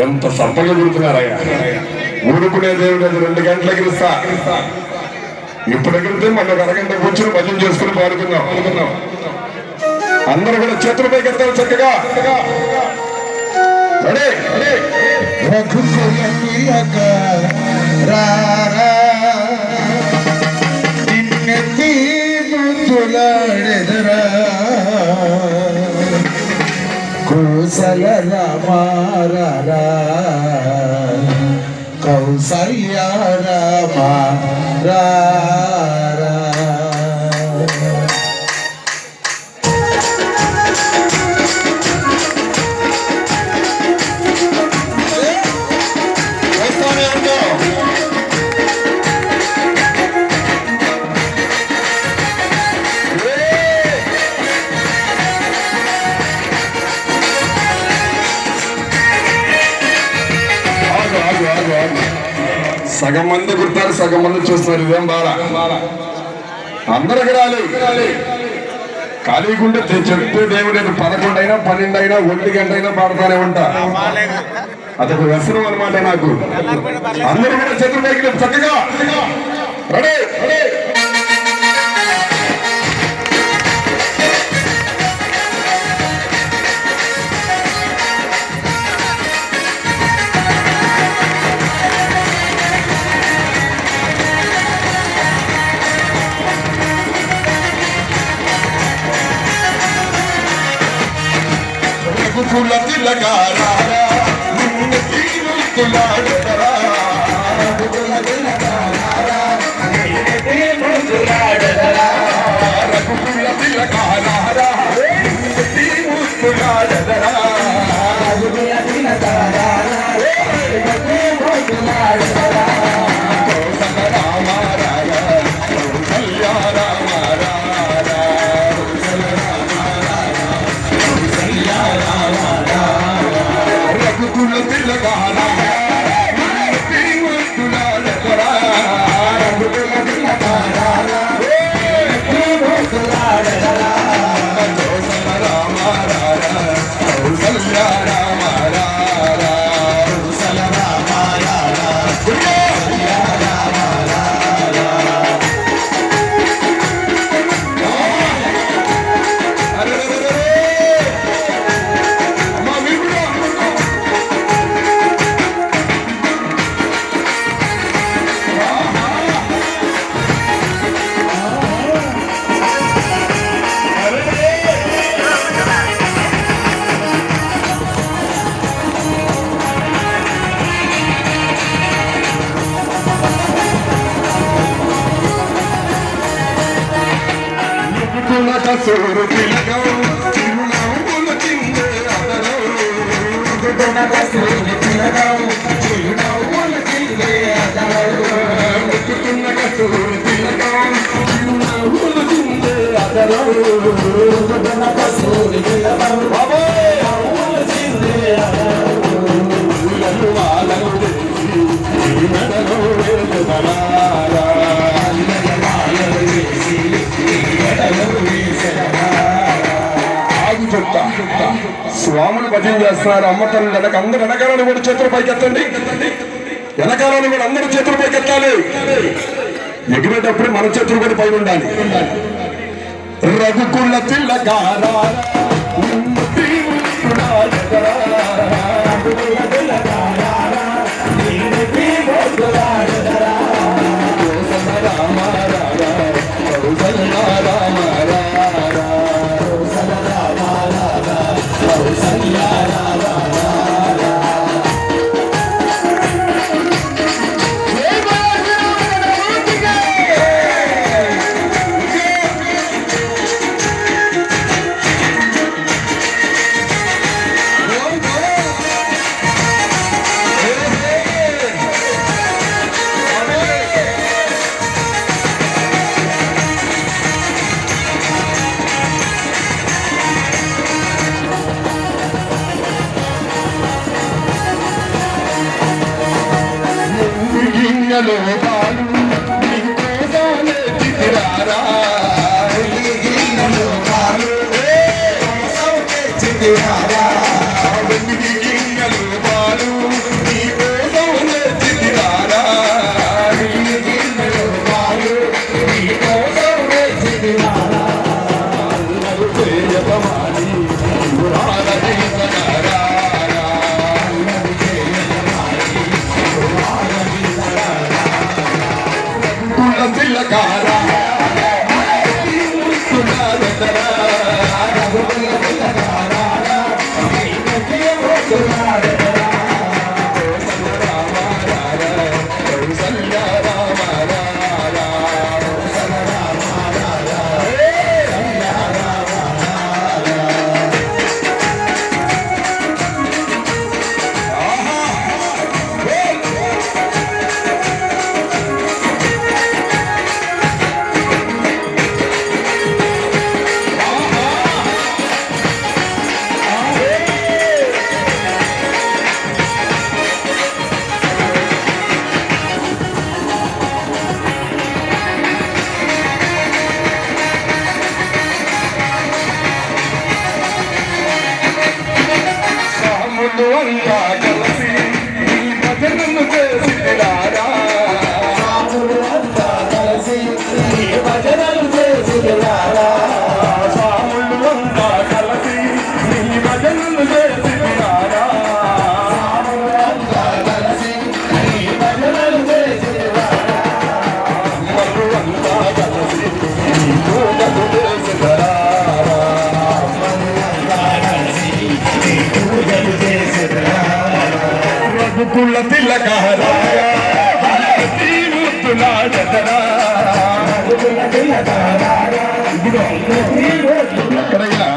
ఎంత సంపంగా కూర్చున్నారయ్యా. ఊరుకునే దేవుడు అది 2 గంటలకి ఇస్తా. ఇప్పుడు ఎగిరితే మళ్ళీ 1 అరగంట కూర్చొని భజన చేసుకుని పాడుకుందాం. అందరూ కూడా చేతులపై ఎత్తారు చక్కగా. నిన్నెత్తి ముద్దులాడెదరా కోసల రామారా కౌసల్య రామారా సగం మంది గుర్తారు, సగం మంది చూస్తున్నారు. ఇదేం బాగా అందరూ రాలి ఖాళీగుంటే చెప్తే దేవుడు 11 అయినా 12 అయినా 1 గంట అయినా పాడుతానే ఉంటా. అదొక వ్యసనం అనమాట నాకు. అందరూ కూడా చేతులు పైకి చక్కగా రెడీ. రఘుకుల తిలకారా నిన్ను తీరుకులాడరా రఘుకుల తిలకారా నిన్ను తీరుకులాడరా రఘుకుల తిలకారా నిన్ను తీరుకులాడరా రఘుకుల తిలకారా నిన్ను తీరుకులాడరా కోసల రామారాయ కౌసల్య రామారాయ రఘుకుల తిలకారా రఘుకుల తిలకారా కోసల రామారాయ కౌసల్య రామారాయ కౌసల రామారాయ కసూరు తిలకం చిరునవ్వులు చిందే అదరం కసూరు తిలకం చిరునవ్వులు చిందే అదరం ముక్కుతున్న కసూరు తిలకం చిరునవ్వులు చిందే అదరం కసూరు తిలకం నవ్వులు చిందే అదరం పూలను వాలను వేసి మెడలో వేలుదలారా స్వాములు భజన చేస్తున్నారు. అమ్మ తల్లి వెనక అందరు వెనకాలని కూడా చేతులు పైకెత్తండి. వెనకాలని కూడా అందరూ చేతులు పైకెత్తాలి. ఎగిరేటప్పుడు మన చేతులు కూడా పైన ఉండాలి. రఘుకుల తిలకారా గిన్నెలో పాలు నీకోసాలే చితిరారా గిన్నెలో చితిరారా వెన్నికి గింగలు పాలు నీ కోసం చితిరారా పాలు నీ కోసం చితిరారా చేయమాని పురాణారా పిల్లకారా అంతా కలిసి ఈ భజనను చేసిరారా స్వాములు అంతా కలిసి ఈ భజనను చేసిరారా అమ్మలు అంతా కలిసి ఈ పూజలు చేసిరారా రఘుకుల తిలకారా ఎక్కడైనా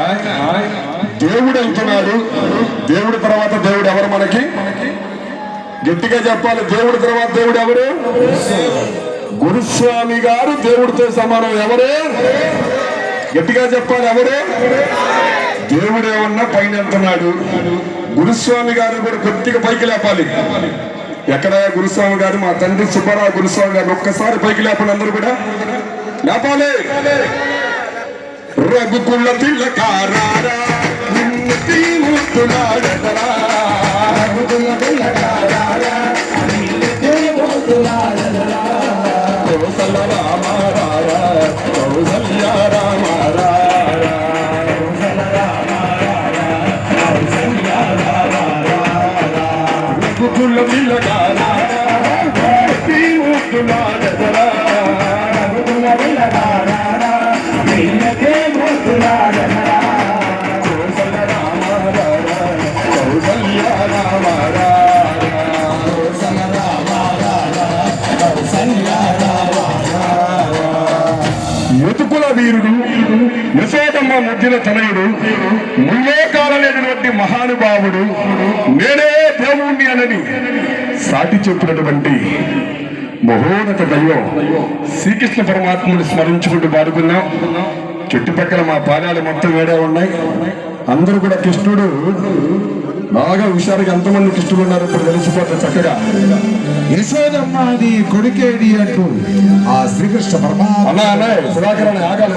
దేవుడు వెళ్తున్నాడు. దేవుడి తర్వాత దేవుడు ఎవరు మనకి? గట్టిగా చెప్పాలి. దేవుడి తర్వాత దేవుడు ఎవరు? గురుస్వామి గారు దేవుడితో సమానం. ఎవరు? గట్టిగా చెప్పాలి. ఎవరు? దేవుడు ఏమన్నా పైన వెళ్తున్నాడు. గురుస్వామి గారు కూడా కొద్దిగా పైకి లేపాలి. ఎక్కడ గురుస్వామి గారు? మా తండ్రి సుబ్బారావు గురుస్వామి గారు. ఒక్కసారి పైకి లేపండి. అందరూ కూడా లేపాలి. రఘుకుల తిలకారా కౌసల్య రామారా కౌసల్య రామారా రఘుకుల తిలకారా యతుకుల వీరుడు, యశోదమ్మ ముద్దిన తనయుడు, ముల్లోకాలనేటువంటి మహానుభావుడు, నేనే దేవుణ్ణి అనని సాటి చెప్పినటువంటి మహోన్నత దైవం శ్రీకృష్ణ పరమాత్ముని స్మరించుకుంటూ పాడుకున్నాం. చుట్టుపక్కల మా పాదాలు మొత్తం వేడే ఉన్నాయి. అందరూ కూడా కృష్ణుడు బాగా హుషారుగా ఎంతమంది కృష్ణుడు ఉన్నారు ఇప్పుడు తెలిసిపోతే చక్కగా. యశోదమ్మ అది కొడుకేడి అంటూ ఆ శ్రీకృష్ణ పరమాత్మ అన్నా సుధాకర్ ఆగాలి.